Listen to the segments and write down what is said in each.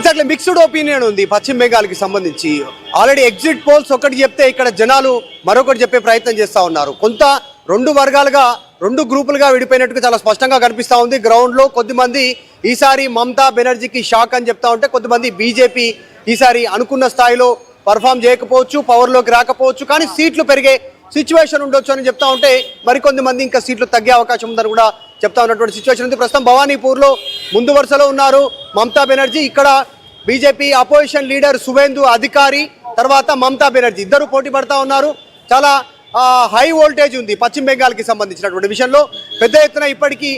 Exactly mixed opinion ఉంది పశ్చిమ బెంగాల్కి సంబంధించి. ఆల్రెడీ ఎగ్జిట్ పోల్స్ ఒకటి చెప్తే ఇక్కడ జనాలు మరొకటి చెప్పే ప్రయత్నం చేస్తూ ఉన్నారు. కొంత రెండు వర్గాలుగా రెండు గ్రూపులుగా విడిపోయినట్టుగా చాలా స్పష్టంగా కనిపిస్తూ ఉంది. గ్రౌండ్లో కొద్దిమంది ఈసారి మమతా బెనర్జీకి షాక్ అని చెప్తా ఉంటే, కొద్దిమంది బీజేపీ ఈసారి అనుకున్న స్థాయిలో పర్ఫామ్ చేయకపోవచ్చు, పవర్లోకి రాకపోవచ్చు, కానీ సీట్లు పెరిగే సిచ్యువేషన్ ఉండొచ్చు అని చెప్తా ఉంటే, మరికొంతమంది ఇంకా సీట్లు తగ్గే అవకాశం ఉందని కూడా చెప్తా ఉన్నటువంటి సిచ్యువేషన్ ఉంది. ప్రస్తుతం భవానీపూర్లో ముందు వరుసలో ఉన్నారు మమతా బెనర్జీ. ఇక్కడ బీజేపీ అపోజిషన్ లీడర్ సువేందు అధికారి, తర్వాత మమతా బెనర్జీ ఇద్దరు పోటీ పడతా ఉన్నారు. చాలా హై వోల్టేజ్ ఉంది పశ్చిమ బెంగాల్కి సంబంధించినటువంటి విషయంలో. పెద్ద ఎత్తున ఇప్పటికీ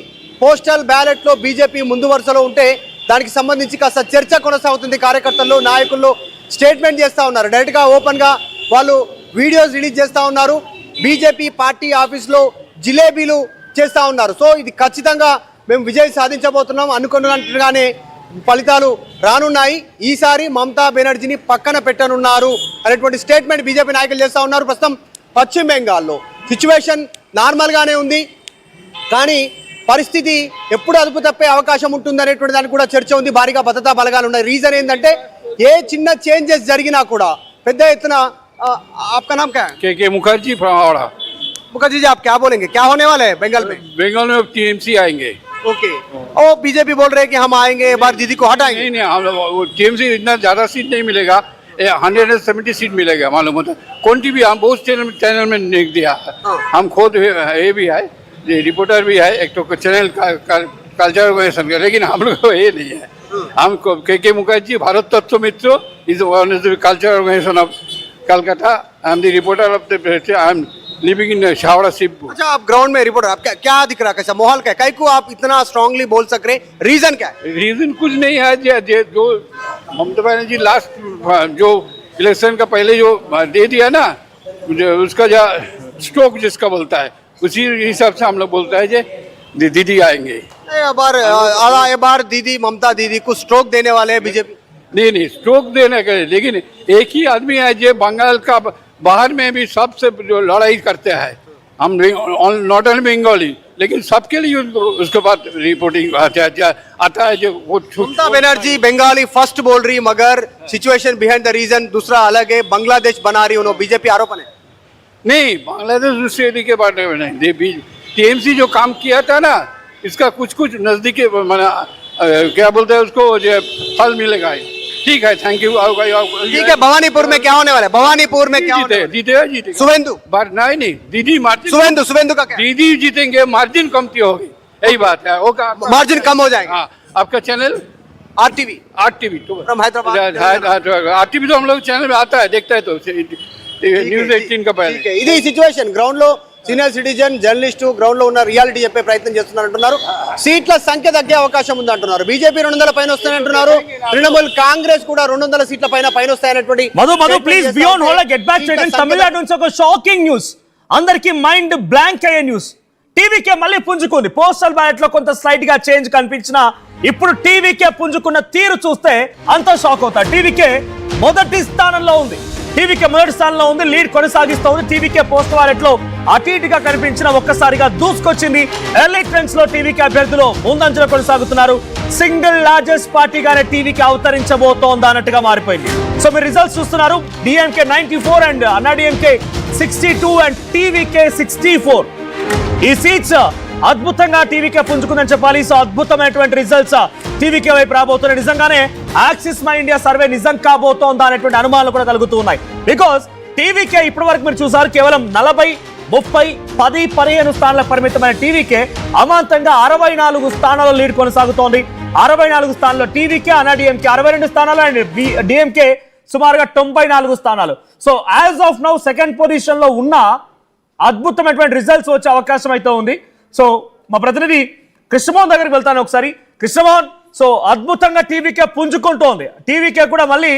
పోస్టల్ బ్యాలెట్లో బీజేపీ ముందు వరుసలో ఉంటే దానికి సంబంధించి కాస్త చర్చ కొనసాగుతుంది. కార్యకర్తల్లో నాయకుల్లో స్టేట్మెంట్ చేస్తూ ఉన్నారు. డైరెక్ట్గా ఓపెన్గా వాళ్ళు వీడియోస్ రిలీజ్ చేస్తూ ఉన్నారు. బీజేపీ పార్టీ ఆఫీస్లో జిలేబీలు చేస్తూ ఉన్నారు. సో ఇది ఖచ్చితంగా మేము విజయం సాధించబోతున్నాం అనుకున్నట్టుగానే ఫలితాలు రానున్నాయి. ఈసారి మమతా బెనర్జీని పక్కన పెట్టనున్నారు అనేటువంటి స్టేట్మెంట్ బీజేపీ నాయకులు చేస్తూ ఉన్నారు. ప్రస్తుతం పశ్చిమ బెంగాల్లో సిచ్యువేషన్ నార్మల్గానే ఉంది, కానీ పరిస్థితి ఎప్పుడు అదుపు తప్పే అవకాశం ఉంటుంది అనేటువంటి దానికి కూడా చర్చ ఉంది. భారీగా భద్రతా బలగాలు ఉన్నాయి. రీజన్ ఏంటంటే ఏ చిన్న చేంజెస్ జరిగినా కూడా పెద్ద ఎత్తున आपका नाम क्या है? के मुखर्जी फवाड़ा। मुखर्जी जी, आप क्या बोलेंगे, क्या होने वाला है बंगाल में? बंगाल में टीएमसी आएंगे। ओके, और बीजेपी बोल रहे हैं कि हम आएंगे, एक बार दीदी को हटाएंगे। नहीं हम टीएमसी इतना ज्यादा सीट नहीं मिलेगा, 170 सीट मिलेगा मालूम होता। कौन टी भी हम बहुत चैनल में देख दिया। हम खुद ये भी है, रिपोर्टर भी है, एक तो चैनल कल्चर ऑर्गेनाइजेशन का, लेकिन हम लोग को ये नहीं है। हम के Mukherjee Bharat Tattva Mitra is culture organization of Calcutta. I am the reporter of the I am living in शावड़ा शिवपुर। अच्छा, आप ग्राउंड में रिपोर्टर, आप क्या दिख रहा है, कैसा माहौल क्या है, कई को आप इतना स्ट्रांगली बोल सक रहे, रीजन क्या है? रीजन कुछ नहीं है। जो ममता बनर्जी लास्ट जो इलेक्शन का पहले जो दे दिया ना, उसका जो स्ट्रोक जिसका बोलता है, उसी हिसाब से हम लोग बोलता है जे दीदी आएंगे। ये बार दीदी ममता दीदी को स्ट्रोक देने वाले हैं बीजेपी। नहीं स्ट्रोक देने के, लेकिन एक ही आदमी है जो बंगाल का बाहर में भी सबसे जो लड़ाई करते हैं। हम नॉट ओनली बंगाली, लेकिन सबके लिए उसके बाद रिपोर्टिंग आता है जो वो। ममता बनर्जी बंगाली फर्स्ट बोल रही, मगर सिचुएशन बिहाइंड द रीजन दूसरा अलग है, बांग्लादेश बना रही उन्होंने बीजेपी आरोपण है। नहीं, बांग्लादेश दूसरे के बारे में नहीं, टीएमसी जो काम किया था ना, इसका कुछ नजदीकी क्या बोलते हैं उसको फल मिलेगा। ठीक है, थैंक यू। ठीक है, भवानीपुर में क्या होने वाला है? भवानीपुर में क्या जीते सुवेंदु नहीं दीदी मार्जिन, सुवेंदु का क्या? दीदी जीतेंगे, मार्जिन कमती होगी, यही बात है। मार्जिन कम हो जाएगा। हाँ, आपका चैनल आरटीवी तो फ्रॉम हैदराबाद। आरटीवी तो हम लोग चैनल में आता है, देखता है तो न्यूज 18 का पहले। ఇది సిచువేషన్ గ్రౌండ్ లో సీనియర్ సిటిజన్ జర్నలిస్ట్ గ్రౌండ్ లో ఉన్న రియాలిటీ చెప్పే ప్రయత్నం చేస్తున్నారు అంటున్నారు. సీట్ల సంఖ్య తగ్గే అవకాశం ఉంది అంటున్నారు. బీజేపీ 200 పైన వస్తాయని అంటున్నారు. తృణమూల్ కాంగ్రెస్ కూడా 200 సీట్ల పైన వస్తాయనేటువంటి. Madhu please beyond hold get back to Tamil Nadu నుంచి ఒక షాకింగ్ న్యూస్, అందరికి మైండ్ బ్లాంక్ అయ్యే న్యూస్. టీవీకే మళ్ళీ పుంజుకుంది. పోస్టల్ బ్యాలెట్ లో కొంత స్లైట్ గా చేంజ్ కనిపించినా ఇప్పుడు టీవీకే పుంజుకున్న తీరు చూస్తే అంతా షాక్ అవుతారు. టీవీకే మొదటి స్థానంలో ఉంది, లీడ్ కొనసాగిస్తూ ఉంది. టీవీకే పోస్ట్ వాలెట్ లో అటు ఇటుగా కనిపించిన ఒక్కసారిగా దూసుకొచ్చింది. ఎర్లీ ట్రెండ్స్ లో టీవీకే అభ్యర్థులు ముందంజలో కొనసాగుతున్నారు. సింగిల్ లార్జెస్ట్ పార్టీగానే టీవీకే అవతరించబోతోంది అన్నట్టుగా మారిపోయింది. సో మీరు రిజల్ట్స్ చూస్తున్నారు. DMK 94 and AIADMK 62 and TVK 64. ఈ సీట్స్ అద్భుతంగా టీవీకే పుంజుకుందని చెప్పాలి. సో అద్భుతమైనటువంటి రిజల్ట్స్ టీవీకే వైపు రాబోతున్నాయి. నిజంగానే యాక్సిస్ మై ఇండియా సర్వే నిజం కాబోతోందా అనేటువంటి అనుమానాలు కూడా కలుగుతూ ఉన్నాయి. బికాస్ టీవీకే ఇప్పటి వరకు మీరు చూసారు కేవలం 40, 30, 10, 15 స్థానాలకు పరిమితమైన టీవీకే అమాంతంగా 64 స్థానాల్లో లీడ్ కొనసాగుతోంది. 64 స్థానాల్లో టీవీకే, అన్నాడీఎంకే 62 స్థానాలు అండ్ డిఎంకే సుమారుగా 94 స్థానాలు. So as of now second position లో ఉన్న అద్భుతమైనటువంటి రిజల్ట్స్ వచ్చే అవకాశం అయితే ఉంది. సో మా ప్రతినిధి కృష్ణమోహన్ దగ్గరికి వెళ్తాను ఒకసారి. కృష్ణమోహన్, సో అద్భుతంగా టీవీకే పుంజుకుంటోంది. టీవీకే కూడా మళ్ళీ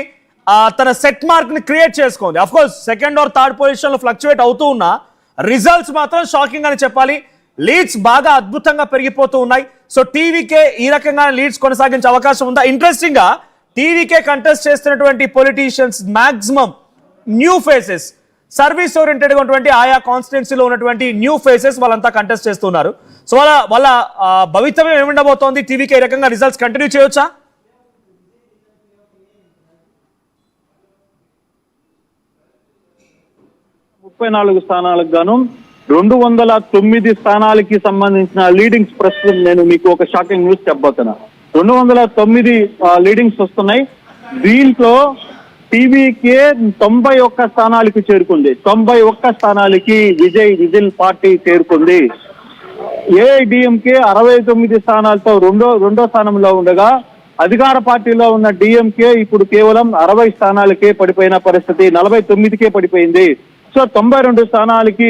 తన సెట్ మార్క్ ని క్రియేట్ చేసుకుంది. Of course second or third position లో ఫ్లక్చువేట్ అవుతూ ఉన్నా రిజల్ట్స్ మాత్రం షాకింగ్ అని చెప్పాలి. లీడ్స్ బాగా అద్భుతంగా పెరిగిపోతూ ఉన్నాయి. సో టీవీకే ఈ రకంగా లీడ్స్ కొనసాగించే అవకాశం ఉందా? ఇంట్రెస్టింగ్ గా టీవీకే కంటెస్ట్ చేస్తున్నటువంటి politicians maximum new faces, service oriented గా ఉన్నటువంటి ఆయా కాన్స్టిట్యున్సీలో ఉన్నటువంటి న్యూ ఫేసెస్ వాళ్ళంతా కంటెస్ట్ చేస్తున్నారు. సో వాళ్ళ భవితవ్యం ఏముండబోతోంది? టీవీకే ఈ రకంగా రిజల్ట్స్ కంటిన్యూ చేయొచ్చా? 34 స్థానాలకు గాను 209 స్థానాలకి సంబంధించిన లీడింగ్స్ ప్రస్తుతం నేను మీకు ఒక షాకింగ్ న్యూస్ చెప్పబోతున్నా. 209 లీడింగ్స్ వస్తున్నాయి. దీంట్లో టీవీకే 91 స్థానాలకి చేరుకుంది. 91 స్థానాలకి విజిల్ పార్టీ చేరుకుంది. ఏఐడిఎంకే 69 స్థానాలతో రెండో స్థానంలో ఉండగా అధికార పార్టీలో ఉన్న డిఎంకే ఇప్పుడు కేవలం 60 స్థానాలకే పడిపోయిన పరిస్థితి, 49కే పడిపోయింది. సో 92 స్థానాలకి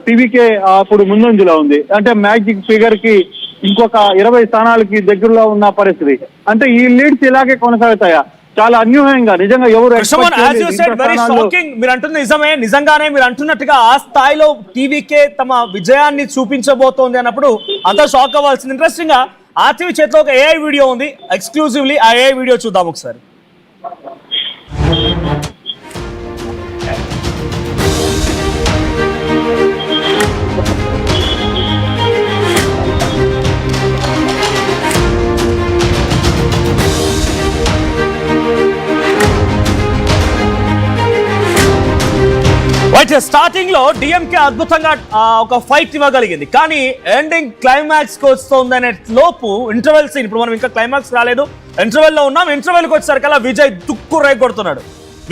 టీవీకే అప్పుడు ముందంజలో ఉంది. అంటే మ్యాజిక్ ఫిగర్ కి ఇంకొక 20 స్థానాలకి దగ్గరలో ఉన్న పరిస్థితి. అంటే ఈ లీడ్స్ ఇలాగే కొనసాగుతాయా? చాలా అన్యూహంగా నిజంగా ఎవరు మీరు అంటుంది నిజమే. నిజంగానే మీరు అంటున్నట్టుగా ఆ స్థాయిలో టీవీకే తమ విజయాన్ని చూపించబోతోంది అన్నప్పుడు అంతా షాక్ అవ్వాల్సింది. ఇంట్రెస్టింగ్ గా ఆర్టీవీ చేతిలో ఒక ఏఐ వీడియో ఉంది, ఎక్స్క్లూజివ్లీ ఆ ఏఐ వీడియో చూద్దాం ఒకసారి. స్టార్టింగ్ లో డిఎంకే అద్భుతంగా ఒక ఫైట్ ఇవ్వగలిగింది, కానీ ఎండింగ్ క్లైమాక్స్ కి వస్తుందనే లోపు ఇంటర్వెల్ సీన్, ఇప్పుడు మనం ఇంకా క్లైమాక్స్ రాలేదు, ఇంటర్వెల్ లో ఉన్నాం. ఇంటర్వెల్ కి వచ్చేసరికల్లా విజయ్ దుక్కు రేగొడుతున్నాడు.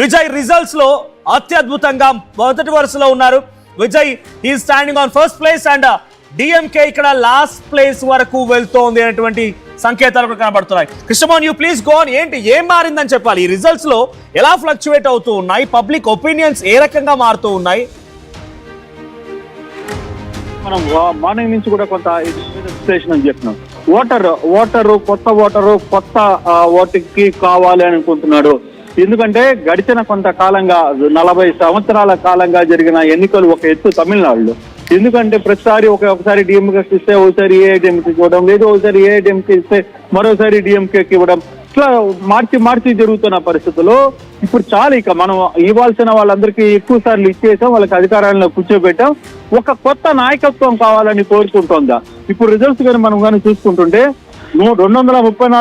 విజయ్ రిజల్ట్స్ లో అత్యద్భుతంగా మొదటి వరుసలో ఉన్నారు. విజయ్ ఈ standing on first place and DMK ఇక్కడ లాస్ట్ ప్లేస్ వరకు వెళ్తోంది అనేటువంటి సంకేతాలు కూడా కనబడుతున్నాయి. Krishnamohan, you please go on. ఏంటి, ఏం మారిందని చెప్పాలి? ఈ రిజల్ట్స్ లో ఎలా ఫ్లక్చువేట్ అవుతూ ఉన్నాయి, పబ్లిక్ ఒపీనియన్స్ ఏ రకంగా మారుతూ ఉన్నాయి? మనం మార్నింగ్ నుంచి కూడా కొంత విశ్లేషణ అని చెప్పినాం. కొత్త ఓటుకి కావాలి అనుకుంటున్నాడు. ఎందుకంటే గడిచిన కొంతకాలంగా 40 సంవత్సరాల కాలంగా జరిగిన ఎన్నికలు ఒక ఎత్తు తమిళనాడులో. ఎందుకంటే ప్రతిసారి ఒకసారి డిఎంకే ఇస్తే ఒకసారి ఏఐడిఎంకి ఇవ్వడం, లేదు ఒకసారి ఏఐడిఎంకి ఇస్తే మరోసారి డిఎంకేకి ఇవ్వడం, ఇట్లా మార్చి జరుగుతున్న పరిస్థితుల్లో ఇప్పుడు చాలా ఇక మనం ఇవ్వాల్సిన వాళ్ళందరికీ ఎక్కువ సార్లు ఇచ్చేసాం, వాళ్ళకి అధికారాలను కూర్చోబెట్టాం. ఒక కొత్త నాయకత్వం కావాలని కోరుకుంటోందా? ఇప్పుడు రిజల్ట్స్ కానీ మనం కానీ చూసుకుంటుంటే 234